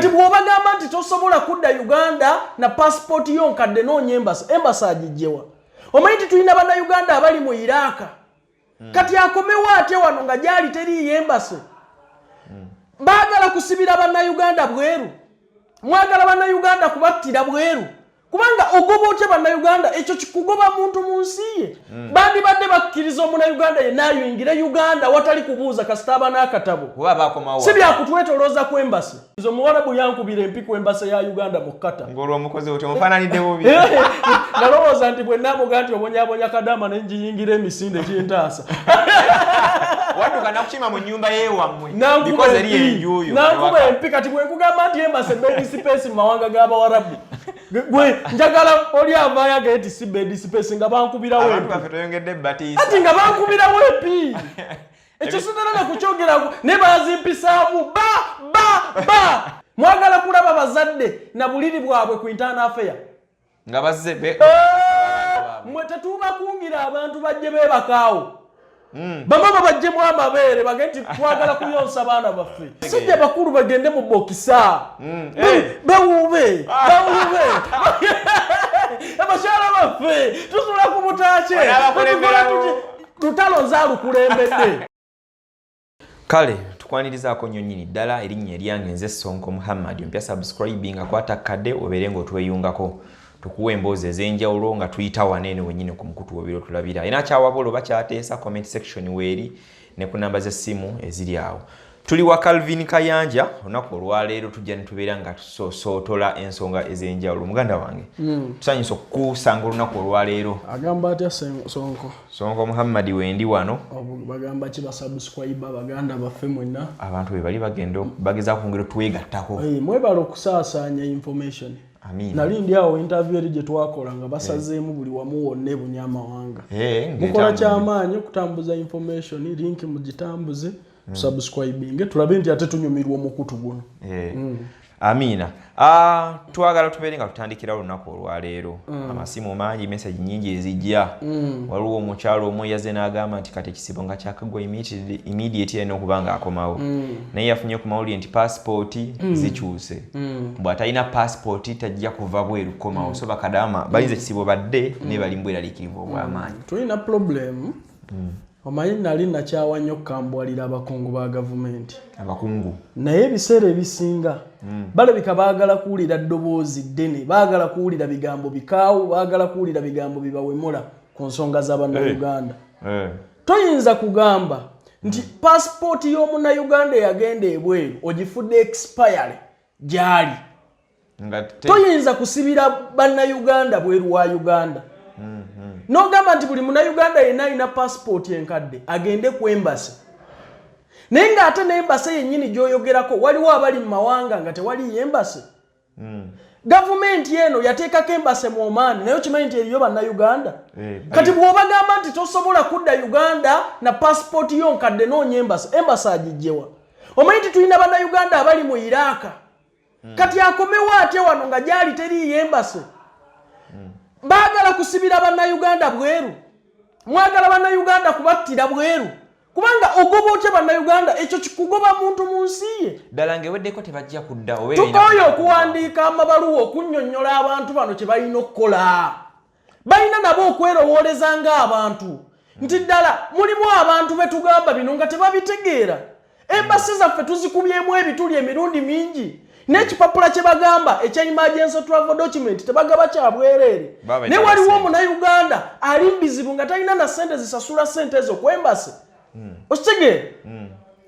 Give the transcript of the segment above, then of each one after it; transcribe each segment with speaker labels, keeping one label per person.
Speaker 1: Kati bw'obagamba nti tosobola kudda Uganda na passport yo nkadde noonya embassy agijjewa. Omanyi nti tulina bannayuganda abali mu Iraq. Kati akomewo ate wano nga gyali teriiyo embassy. Baagala kusibira bannayuganda bweru. Mwagala bannayuganda kubattira bweru. Kubanga ogoba otya bannayuganda ekyo kikugoba muntu mu nsi ye. Bandibadde bakkiriza omunnayuganda yenna ayingira Uganda watali kubuuza kasitaba n'akatabo. Si byakutwetolooza ku embassy. Omuwarabu yankubira empiku embassy ya Uganda mu Kata.
Speaker 2: Ng'olw'omukozi otyo mufaananidde bubi.
Speaker 1: Nalowooza nti bwe naamuga nti obonyaabonya kadama ne njiyingira emisinde gy'entaasa.
Speaker 2: Wadduka nakukima mu nnyumba y'ewammwe. Because eri enjuuyo.
Speaker 1: Nankuba empi kati bwe nkugamba nti embassy bed space mu mawanga g'Abawarabu. Gwe njagala oli avaayo agenti si bed space nga bankubirawo empi.
Speaker 2: Abantu baffe toyongedde batiisa.
Speaker 1: Ati nga bankubirawo empi. Ekyo sinalala kukyogera ne bazimpisaamu ba. Mwagala kulaba bazadde na buliri bwabwe ku internal affair.
Speaker 2: Nga bazze be.
Speaker 1: Mwe tetubakungira abantu bajje beebakaawo. Bamama bajjemu amabeere bagenti twagala kuyonsa baana baffe. Sijja bakulu bagende mu bokisa. Bawube. Abakyala baffe tusula ku butaache. Tutalo zaalukulembedde.
Speaker 2: Kale tukwanirizaako nnyo nnyini ddala erinnya eryange nze Sonko Muhammad mpya subscribing akwata kadde obeere ng'otweyungako tukuwa emboozi ez'enjawulo nga tuyita waneene wennyini ku mukutu webiro tulabira era kyawabula oba kyateesa comment section weeri ne ku namba z'essimu eziri awo. Tuli wa Calvin Kayanja olunaku olwaleero tujja ne tubeera nga tusootola ensonga ez'enjawulo. Muganda wange tusanyusa okukusanga olunaku olwaleero.
Speaker 1: Agamba atya Sonko?
Speaker 2: Sonko Muhammad wendi wano.
Speaker 1: Bagamba ki basubscribe abaganda baffe mwenna?
Speaker 2: Abantu be bali bagezaako kwongera twegattako.
Speaker 1: Mwebala okusaasaanya information. Nali ndi awo interview eri gye twakola nga basazeemu buli wamu wonna ebunyamawanga. Mukola kyamaanyi okutambuza information link mugitambuze subscribing tulabe nti ate tunyumirwa omukutu guno.
Speaker 2: Amina. Twagala tubeere nga tutandikira olunaku olwaleero. Amasimu mangi message nyingi ezijja. Waliwo omukyalo omu yazze n'agamba nti kati ekisibo nga kyakagwa immediate n'okuba nga akomawo. Naye yafunye ku mawulire nti passport zikyuse. Bw'atalina passport tajja kuva bweru kukomawo. So bakadama bayinza ekisibo badde ne bali mbweraliikirivu obw'amaanyi.
Speaker 1: Tulina problem. Omanyi nali nakyawa nnyo okukambwalira abakungu ba gavumenti.
Speaker 2: Abakungu.
Speaker 1: Naye ebiseera ebisinga balabika baagala kuwulira ddoboozi ddene, baagala kuwulira bigambo bikaawu, baagala kuwulira bigambo bibawemula ku nsonga z'Abannayuganda. Toyinza kugamba nti passport y'Omunnayuganda eyagenda ebweru ogifudde expire gyali. Toyinza kusibira Bannayuganda bweru wa Uganda. N'ogamba nti buli Munnayuganda yenna alina passport enkadde agende ku embassy. Naye ng'ate n'embassy yennyini gy'oyogerako waliwo abali mu mawanga nga tewali embassy. Gavumenti eno yateekako embassy mu Oman naye okimanyi nti eriyo Bannayuganda. Kati bw'obagamba nti tosobola kudda Uganda na passport yo nkadde noonya embassy agijjewa. Omanyi nti tulina Bannayuganda abali mu Iraq. Kati akomewo ate wano nga gyali teriiyo embassy. Baagala kusibira bannayuganda bweru. Mwagala bannayuganda kubattira bweru. Kubanga ogoba otya bannayuganda ekyo kikugoba muntu mu nsi ye.
Speaker 2: Ddala ng'eweddeko tebajja kudda oba
Speaker 1: tukooye okuwandiika amabaluwa okunnyonnyola abantu bano kye balina okukola. Balina nabo okwerowooleza ng'abantu. Nti ddala mulimu abantu be tugamba bino nga tebabitegeera. Embassy zaffe tuzikubyemu ebituli emirundi mingi. N'ekipapula kye bagamba ekya emergency travel document tebagaba kya bwereere. Ne waliwo Omunnayuganda ali mbizibu nga talina na ssente zisasula ssente ezo ku embassy. Okitegeera?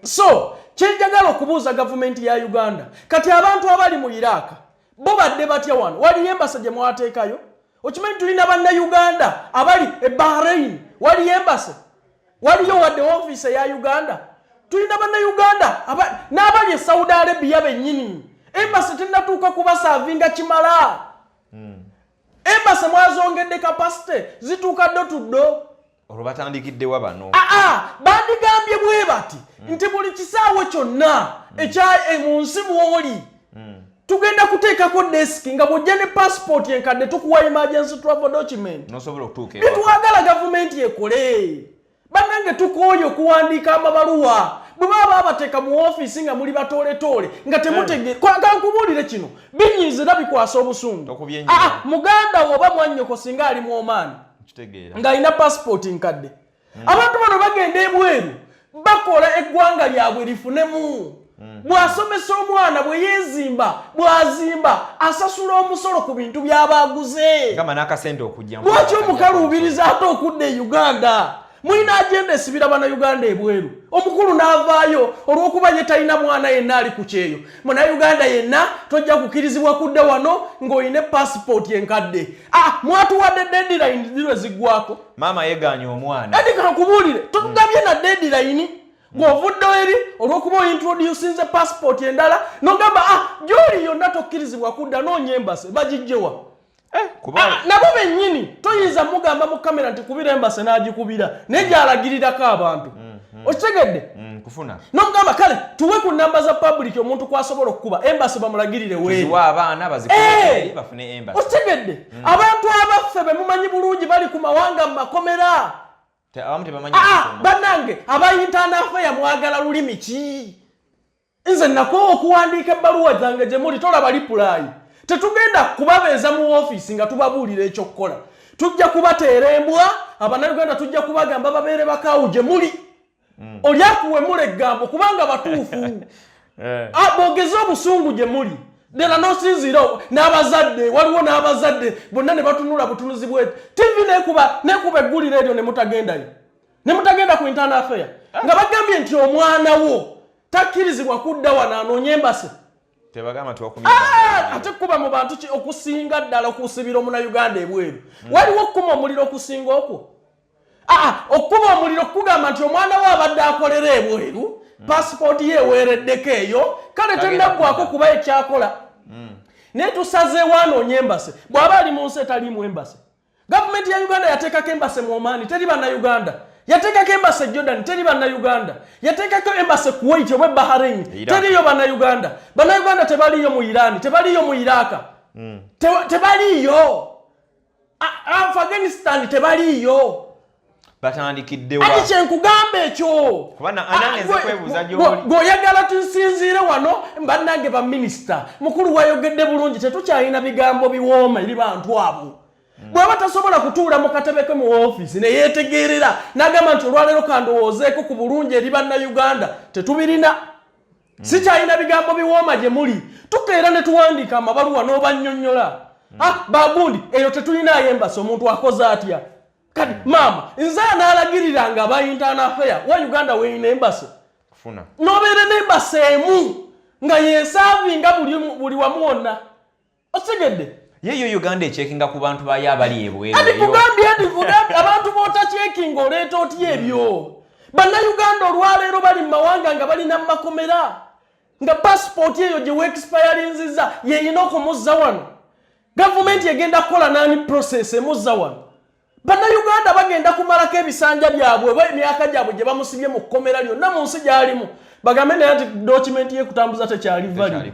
Speaker 1: So kyenjagala okubuuza gavumenti ya Uganda kati abantu abali mu Iraq bo badde batya wano wali embassy gye mwateekayo. Okimanyi tulina Bannayuganda abali e Bahrain wali embassy waliyo wadde office ya Uganda. Tulina Bannayuganda n'abali e Saudi Arabia bennyini embassy tennatuuka kubasavinga kimala. Embassy mwazongedde capacity zituuka ddo tuddo.
Speaker 2: Olwo batandikiddewa bano.
Speaker 1: Bandigambye bwe bati nti buli kisaawe kyonna ekya mu nsi mw'oli tugenda kuteekako desk nga bw'ojja ne passport enkadde tukuwa emergency travel document.
Speaker 2: N'osobola okutuuka
Speaker 1: bitwagala gavumenti ekole. Bannange tukooye okuwandiika amabaluwa bwe baba abateeka mu office nga muli batoletole nga temutegere kankubulire kino binyinzira bikwasa obusungu muganda wo oba mwannyoko singa ali mu Oman nga alina passport nkadde abantu bano bagenda ebweru bakola eggwanga lyabwe lifunemu bw'asomesa omwana bwe yeezimba bw'azimba asasula omusolo ku bintu by'abaaguze lwaki omukaluubiriza ate okudda e Uganda mulina agenda esibira bannayuganda ebweru omukulu n'avaayo olw'okuba ye talina mwana yenna ali ku kyeyo munnayuganda yenna tojja kukirizibwa kudda wano ng'olina passport enkadde mwatuwadde deadline zirwe ziggwako
Speaker 2: maama yegaanya omwana
Speaker 1: ati kankubuulire totugabye na deadline ng'ovuddewo eri olw'okuba ointroducinze passport endala n'ogamba gy'oli yonna tokkirizibwa kudda noonya embase bagijjewa nabo bennyini toyinza mugamba mu kamera nti kubira embase n'agikubira naye gy'alagirirako abantu okitegedde n'omugamba kale tuwe ku namba za public omuntu kwasobola okukuba embase bamulagirire okitegedde abantu abaffe be mumanyi bulungi bali ku mawanga mu makomera bannange abayintana afeya mwagala lulimi ki nze nakoowa okuwandiika ebbaluwa zange gye muli tolaba lipulayi tetugenda kubabeeza mu ofiisi nga tubabuulira ekyokukola tujja kubateera embwa abannayuganda tujja kubagamba babeere bakaawu gye muli oli akuwemula eggambo kubanga batuufu boogeze obusungu gye muli ddala n'osinziira n'abazadde waliwo n'abazadde bonna ne batunula butunuzi bwe tivi nekuba egguliro eryo ne mutagenda ku internal affair nga bagambye nti omwana wo takkirizibwa kudda wano anoonye embase ate kuba mu bantu okusinga ddala okusibira omunnayuganda ebweru waliwo okukuma omuliro okusinga okwo okukuba omuliro okugamba nti omwana we abadde akolera ebweru pasipooti ye eweereddeko eyo kale tennaggwako kuba ekyakola naye tusazeewo anoonye embase bw'aba ali mu nsi etaliimu embase gavumenti ya Uganda yateekako embase mu Oman teri bannayuganda yateekako embase Jordan teri bannayuganda yateekako embase Kuwait oba Bahrain teriyo bannayuganda tebaliyo mu Iran tebaliyo mu Iraq tebaliyo Afghanistan tebaliyo
Speaker 2: batandikiddewa
Speaker 1: ati kyenkugamba ekyo
Speaker 2: kubana ananeze kwebuuza gy'oli
Speaker 1: ng'oyagala tusinziire wano bannange baminisita mukulu wayogedde bulungi tetukyalina bigambo biwooma eri bantu abo bw'aba tasobola kutuula mu katebe ke mu ofiisi ne yeetegeerera n'agamba nti olwaleero kandowoozeeko ku bulungi eri bannayuganda tetubirina sikyalina bigambo biwooma gye muli tukeera ne tuwandiika amabaluwa n'obannyonnyola bagundi eyo tetulinayo embasi omuntu akoze atya kati maama nze anaalagirira nga aba internal affair wa Uganda weeyina embasi n'obeere n'embasi emu nga yeesaavinga buli wamu wonna otegedde
Speaker 2: yeyo Uganda echekinga ku bantu bayo abali ebweru
Speaker 1: ati kugambye abantu b'otachekinga oleeta otya ebyo bannayuganda olwaleero bali mu mawanga nga balina mu makomera nga passport eyo gye weexpirinziza yeyina okumuzza wano gavumenti egenda kukola nani process emuzza wano bannayuganda bagenda kumalako ebisanja byabwe oba emyaka gyabwe gye bamusibye mu kkomera lyonna mu nsi gy'alimu bagambe naye nti dokimenti ye kutambuza tekyali valid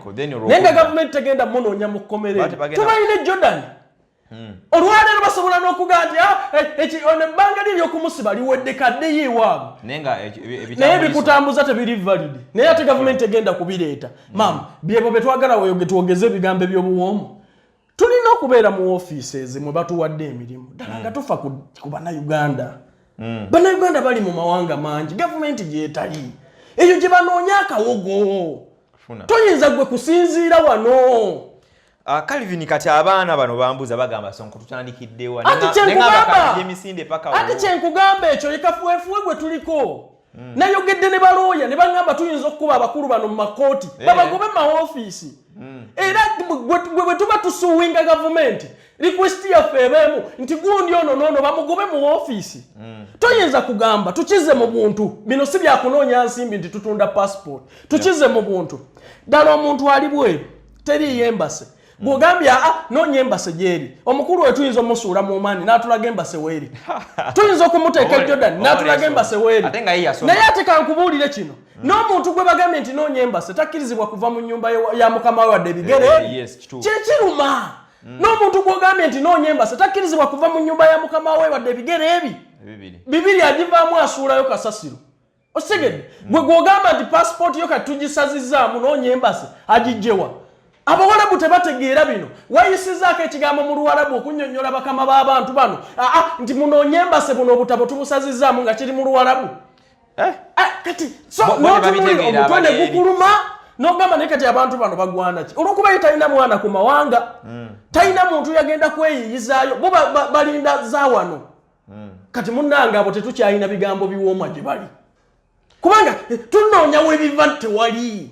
Speaker 1: naye nga gavumenti tegenda munoonya mu kkomera eryo tubalina Jordan olwaleero basobola n'okugamba nti ebbanga liri okumusiba liwedde kaddeyo ewaabwe naye bikutambuza tebiri valid naye ate gavumenti tegenda kubireeta maama byebo bye twagala twogeze ebigambo eby'obuwoomu tulina okubeera mu ofiisi mwe batuwadde emirimu ddala nga tufa ku bannayuganda bannayuganda bali mu mawanga mangi gavumenti gyetali eyo gye banoonya akawogo toyinza gwe kusinziira wano
Speaker 2: Calvin kati abaana bano bambuza bagamba Sonko tutandikiddewa
Speaker 1: ati kyenkugamba ekyo yekafuwefuwe gwe tuliko nayogedde ne balooya ne bagamba tuyinza okukuba abakulu bano mu makooti babagobe mu maofiisi era bwe tuba tusuwinga gavumenti request yaffe ebeemu nti gundi ono noono bamugobe mu ofiisi toyinza kugamba tukize mu buntu bino si byakunoonya nsimbi nti tutunda passport tukize mu buntu ddala omuntu ali bweru teriyo embase bw'ogambye noonya embase gyeri omukulu we tuyinza omusuula mu maani n'atulaga embase weeri tuyinza okumuteeka Jordan n'atulaga embase weeri naye ate kankubuulire kino n'omuntu gwe bagambye nti noonya embase takkirizibwa kuva mu nnyumba ya mukama we wadde ebigere kyekiruma n'omuntu gw'ogambye nti noonya embase takkirizibwa kuva mu nnyumba ya mukama we wadde ebigere ebi bibiri agivaamu asuulayo kasasiro Osegede gwe gwogamba nti passport yo katugisazizaamu n'onye embassy agijjewa abawarabu tebategeera bino wayisizaako ekigambo mu luwarabu okunnyonnyola bakama b'abantu bano nti munoonye embassy buno obutabo tubusazizaamu nga kiri mu luwarabu kati so n'otunuli omutwe ne gukuluma n'ogamba naye kati abantu bano bagwana ki olw'okuba ye talina mwana ku mawanga talina muntu yagenda kweyiyizaayo bo balinda zaawano kati munnange abo tetukyalina bigambo biwooma gye bali kubanga tunoonya webiva tewali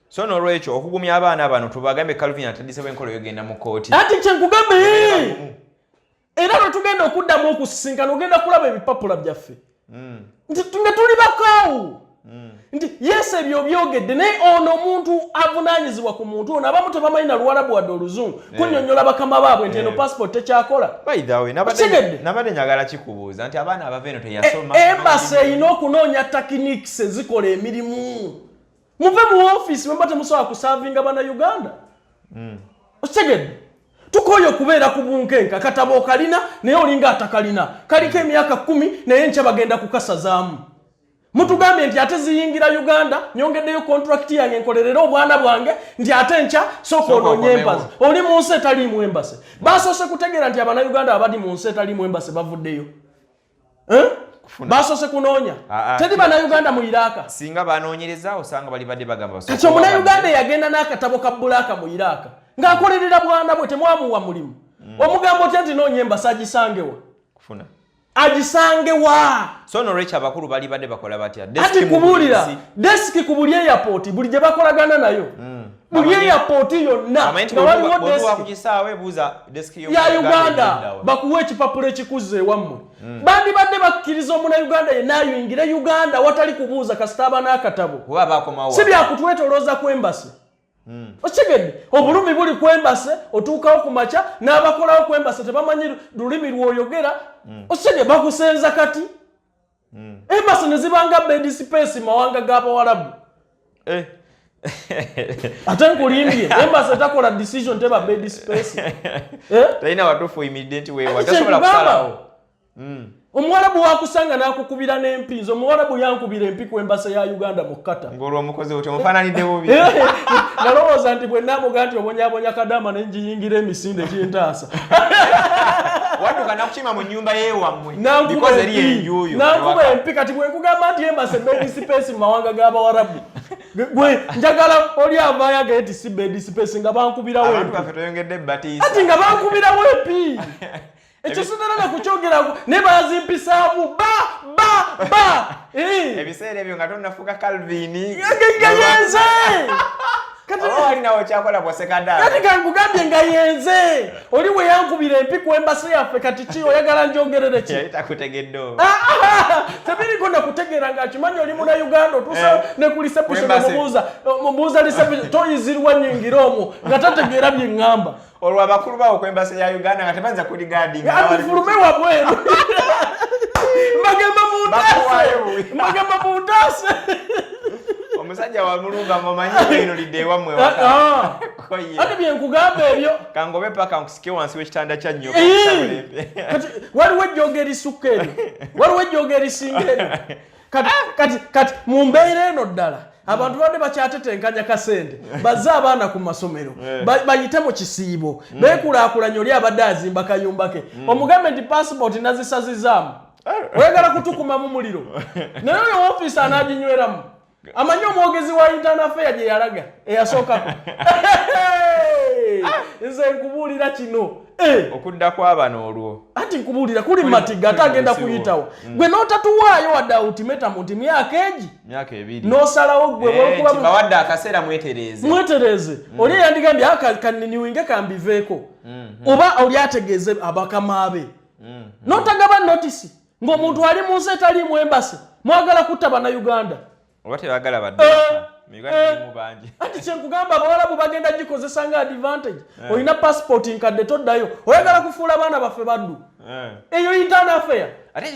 Speaker 2: so n'olwekyo okugumya abaana bano tubagambe Calvin atandise bw'enkola yogenda mu kooti
Speaker 1: ati kyenkugambe era lwe tugenda okuddamu okusisinkana ogenda kulaba ebipapula byaffe nti nga tuli bakaawu nti yesi ebyo byogedde naye ono omuntu avunaanyizibwa ku muntu ono abamu tebamanyi na luwarabu wadde oluzungu kunnyonnyola bakama baabwe nti eno passport tekyakola
Speaker 2: nabadde njagala kikubuuza nti abaana abava eno teyasoma
Speaker 1: embasi erina okunoonya techniques ezikola emirimu muve mu office mwemba temusobola kusavinga bannayuganda okitegedde tukoye okubeera ku bunkenka katabo okalina naye olinga atakalina kaliko emyaka 10 naye nkya bagenda kukasazaamu mutugambye nti ate ziyingira Uganda nyongeddeyo contract yange nkolerera obwana bwange nti ate nkya sooka onoonye embasi oli mu nsi etaliimu embasi basoose kutegeera nti abannayuganda abali mu nsi etaliimu embasi bavuddeyo basoose kunoonya teri bannayuganda mu Iraka
Speaker 2: singa banoonyereza osanga bali badde bagamba
Speaker 1: kati omunnayuganda yagenda n'akatabo ka bbulaaka mu Iraka ng'akolerera bwana bwe temwamuwa mulimu omugambo otya nti noonya embasi agisangewa
Speaker 2: kufuna
Speaker 1: agisangewa
Speaker 2: so n'olwekyo abakulu bali badde bakola batya
Speaker 1: ati kubuulira deski ku buli airport buli gye bakolagana nayo buli airport yonna nga waliwo deski ya Uganda bakuwa ekipapula ekikuze ewammwe bandi badde bakkiriza omunnayuganda yenna ayingire Uganda watali kubuuza kasita aba n'akatabo si byakutwetolooza ku embasi okitegedde obulumi buli ku embasi otuukawo ku makya n'abakolawo ku embasi tebamanyi lulimi lw'oyogera okitegedde bakusenza kati embasi ne zibanga bed space mawanga g'abawarabu ate nkulimbye embasi etakola decision teba bed space
Speaker 2: talina watuufu immediate weewa tasobola kusalawo
Speaker 1: omuwarabu wakusanga n'akukubira n'empinzi omuwarabu yankubira empi ku embasi ya Uganda mu Kata
Speaker 2: ng'olwo omukozi otyo mufaananidde bubi
Speaker 1: nalowooza nti bwe naamuga nti obonyabonya kadama ne njiyingira emisinde kintaasa
Speaker 2: wadduka nakukima mu nnyumba yeewammwe
Speaker 1: because eri enjuuyo nankuba empi kati bwe nkugamba nti embasi bed space mu mawanga g'abawarabu gwe njagala oli avaayo agee ti si bed space nga bankubirawo
Speaker 2: abantu baffe toyongedde batiisa
Speaker 1: ati nga bankubirawo empi ekyo sinalala kukyogera ne bazimpisaamu
Speaker 2: ebiseera ebyo nga tonnafuuka Calvin
Speaker 1: nga yenze
Speaker 2: olinawo kyakola bwasekadala
Speaker 1: kati kankugambye nga yenze oli we yankubira empi ku embasi yaffe kati ki oyagala njongerere ki
Speaker 2: yali takutegedde oba
Speaker 1: tebiriko nakutegeera ng'akimanyi oli munnayuganda otuusa ne ku reception mubuuza reception toyizirwa nnyingira omwo nga tategeera bye ŋŋamba
Speaker 2: olwo abakulu bawo ku embasi ya Uganda nga tebanza kuligaadinga
Speaker 1: atufulume wabweru magamba muntaase
Speaker 2: omusajja wamulumba ng'omanyi eno lidde ewammwe
Speaker 1: ati bye nkugamba ebyo
Speaker 2: kangobe paka nkusike wansi w'ekitanda kya nnyo
Speaker 1: waliwo ejjooga erisukka eno waliwo ejjooga erisinga eno kati mu mbeera eno ddala abantu badde bakyatetenkanya kasente bazze abaana ku masomero bayite mu kisiibo beekulaakulanya oli abadde azimba kayumba ke omugambe nti passport nazisazizaamu oyagala kutukumamu muliro naye oyo ofiisi anaaginyweramu amanyi omwogezi wa internal affair gye yalaga eyasookako nze nkubuulira kino
Speaker 2: okudda kw'abano olwo
Speaker 1: ati nkubuulira kuli matiga ate agenda kuyitawo gwe n'otatuwaayo wadde ultimatum nti myaka egi
Speaker 2: myaka 2
Speaker 1: n'osalawo gwe
Speaker 2: bawadde akaseera mwetereeze
Speaker 1: oli yandigambye kaniniwinge kambiveeko oba oli ategeeze abakama be n'otagaba notisi ng'omuntu ali mu nsi etaliimu embasi mwagala kutta bannayuganda
Speaker 2: oba tebagala badde mu bangi
Speaker 1: ati kyenkugamba abawarabu bagenda gikozesa nga advantage olina passport nkadde toddayo oyagala kufuula abaana baffe baddu eyo internal affair
Speaker 2: ate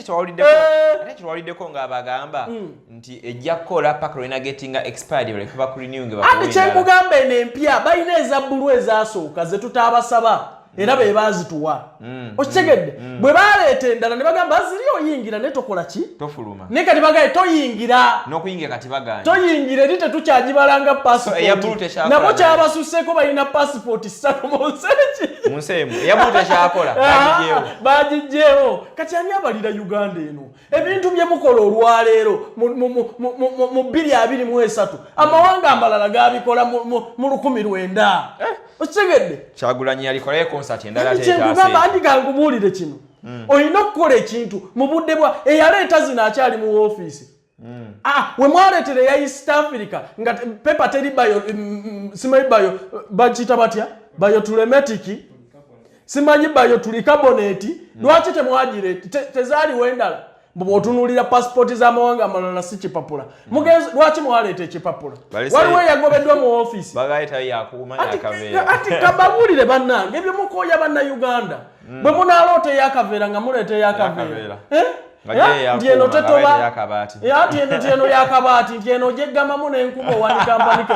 Speaker 2: kitwawuliddeko ng'abagamba nti ejja kukola paka lwena getinga expired olekuba ku renewing
Speaker 1: ati kyenkugamba eno empya balina ezabbulu ezasooka ze tutaabasaba era be bazituwa okitegedde bwe baleeta endala ne bagamba ziri oyingira ne tokola ki
Speaker 2: tofuluma
Speaker 1: ne kati bagaye toyingira
Speaker 2: n'okuyingira kati baganye
Speaker 1: toyingira eri tetukyagibalanga passport nabo kyabasusseko balina passport 3 mu
Speaker 2: nsemu eyabulu tekyakola
Speaker 1: bagijjeewo kati ani abalira Uganda eno ebintu bye mukola olwaleero mu 2023 amawanga amalala gabikola mu 1900 okitegedde
Speaker 2: Kyagulanyi yalikolayo concert endala
Speaker 1: tekyagamba andigangubuulire kino olina okukola ekintu mu budde bwa eyaleeta zino akyali mu ofiisi we mwaleetera eya East Africa nga pepa teri bayo simanyi bayo bakiyita batya biotulemetic simanyi biotulicarbonate lwaki temwagireeta tezaaliwo endala bw'otunuulira passport z'amawanga amalala si kipapula lwaki mwaleeta ekipapula waliwo eyagobeddwa mu ofiisi ati kababuulire bannange ebyo mukooya bannayuganda bwe munaloota eyakaveera nga muleeta eyakaveera nti eno tetoba nti eno yakabaati nti eno gyegamamu n'enkuba owanika mpanike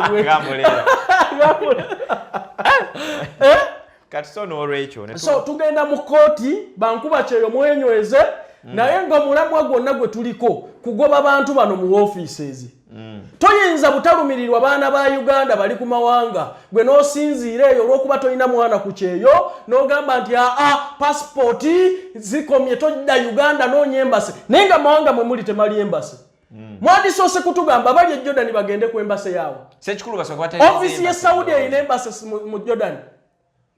Speaker 1: so tugenda mu kooti bankuba kyeyo mwenyweze naye nga omulamwa gwonna gwe tuliko kugoba bantu bano mu ofiises toyinza butalumirirwa baana ba Uganda bali ku mawanga gwe n'osinziira eyo olw'okuba tolina mwana ku kyeyo n'ogamba nti pasipoti zikomye tojja Uganda noonya embase naye nga mawanga mwe muli temali embase mwandisoose kutugamba bali e Jordan bagende ku embase yaabwe ofiisi ye Saudi erina embase mu Jordan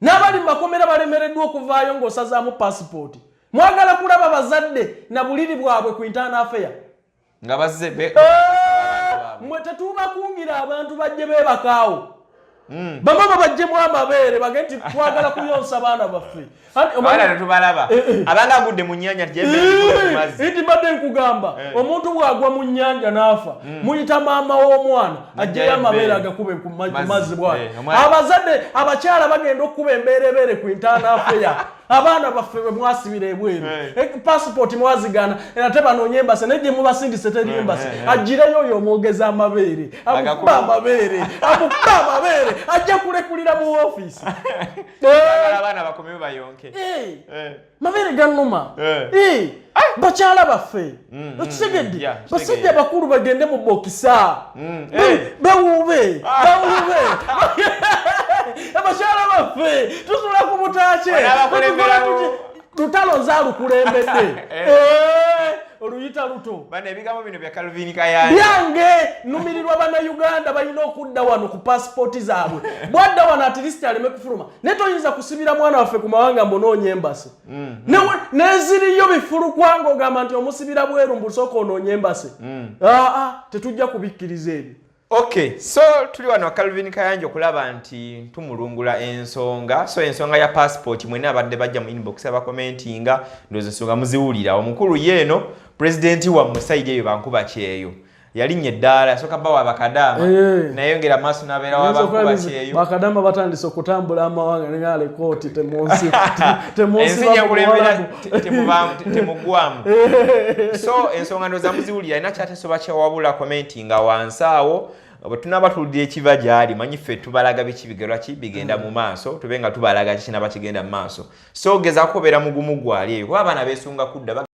Speaker 1: n'abali mu makomera balemereddwa okuvaayo ng'osazaamu pasipoti mwagala kulaba bazadde na buliri bwabwe ku internal affair
Speaker 2: nga bazze
Speaker 1: mwe tetubakungira abantu bajje beebakaawo bamama bajjemu amabeere bagenti twagala kuyonsa baana baffe
Speaker 2: abaana tetubalaba abanga agudde mu nnyanja
Speaker 1: iti mbadde nkugamba omuntu bw'agwa mu nnyanja n'afa muyita maama w'omwana ajjeyo amabeere agakube ku mazzi bwayo abazadde abakyala bagenda okukuba embeerebeere ku internal affair abaana baffe bwe mwasibira ebweru passport mwazigana ate banoonye embase naye gye mubasindise teri embase agireyo oyo omwogezi amabeere amukuba amabeere ajja kulekulira mu ofiisi
Speaker 2: abaana bakomyewo bayonke
Speaker 1: mabeere gannuma bakyala baffe okitegedde basajja bakulu bagende mu bokisa bewuube abakyala baffe tusula ku butaakye lutalo nzaalukulembedde oluyita luto
Speaker 2: bana ebigambo bino bya Calvin Kayanja
Speaker 1: byange numirirwa bannayuganda balina okudda wano ku pasipoti zaabwe bwadda wano at least aleme kufuluma naye toyinza kusibira mwana waffe ku mawanga mbonoonya embase neziriyo bifulukwanga ogamba nti omusibira bweru mbusooka onoonya embase tetujja kubikkiriza ebyo
Speaker 2: Okay, so tuli wano Calvin Kayanja okulaba nti tumulungula ensonga. So ensonga ya passport mwena abadde bajja mu inbox abakomentinga ndozo ensonga muziwulira. Omukulu yeeno president wa Musaide eyo bankuba kyeyo. Yalinye ddala yasoka bawa bakadama nayongera maaso nabeera wa bankuba kyeyo.
Speaker 1: Bakadama batandise okutambula amawanga ngale kooti temonsi
Speaker 2: temugwamu. So ensonga ndoza muziwulira ina kyatesoba kyawabula commentinga wansawo tunaba tuludde ekiva gyali manyi ffe tubalaga bikibigerwa ki bigenda mu maaso tubenga tubalaga kina bakigenda mu maaso so gezaako beera mugumu gwali eyo kuba abaana beesunga kudda